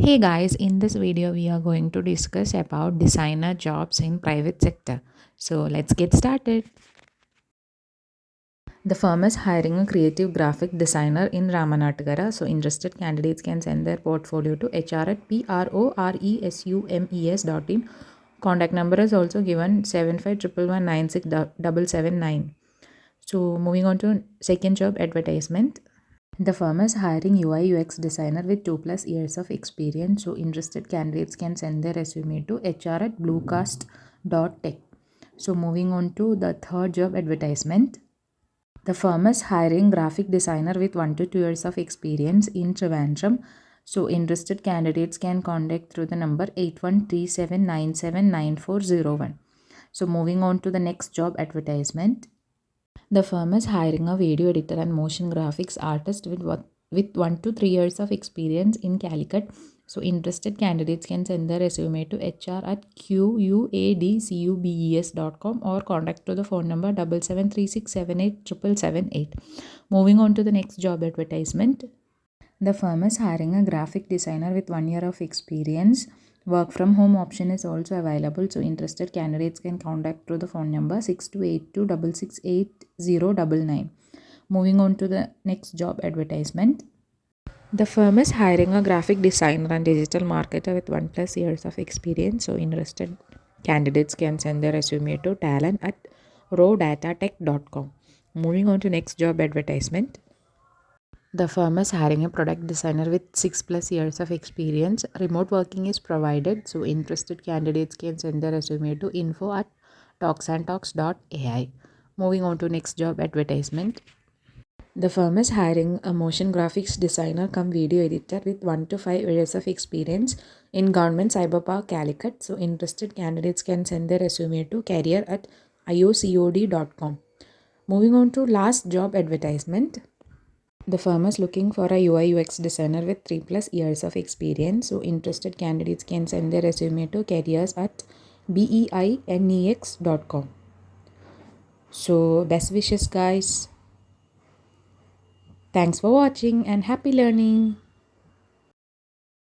Hey guys, in this video we are going to discuss about designer jobs in private sector. So let's get started. The firm is hiring a creative graphic designer in Ramanattukara. So interested candidates can send their portfolio to hr@proresumes.in. Contact number is also given 7511196779. So moving on to second job advertisement. The firm is hiring UI UX designer with 2 plus years of experience. So interested candidates can send their resume to hr@bluecast.tech. So moving on to the third job advertisement. The firm is hiring graphic designer with 1 to 2 years of experience in Trivandrum. So interested candidates can contact through the number 8137979401. So moving on to the next job advertisement. The firm is hiring a video editor and motion graphics artist with 1 to 3 years of experience in Calicut. So interested candidates can send their resume to hr@quadcubes.com or contact to the phone number 7736787778. Moving on to the next job advertisement. The firm is hiring a graphic designer with 1 year of experience. Work from home option is also available. So interested candidates can contact to the phone number 6282668099. Moving on to the next job advertisement. The firm is hiring a graphic designer and digital marketer with 1 plus years of experience. So interested candidates can send their resume to talent@rowdatatech.com. Moving on to next job advertisement. The firm is hiring a product designer with 6 plus years of experience. Remote working is provided, so interested candidates can send their resume to info@talksandtalks.ai. Moving on to next job advertisement. The firm is hiring a motion graphics designer come video editor with 1 to 5 years of experience in Government Cyberpark Calicut. So interested candidates can send their resume to career@iocod.com. Moving on to last job advertisement. The firm is looking for a UI UX designer with 3 plus years of experience. So interested candidates can send their resume to careers@beinex.com. So best wishes guys. Thanks for watching and happy learning.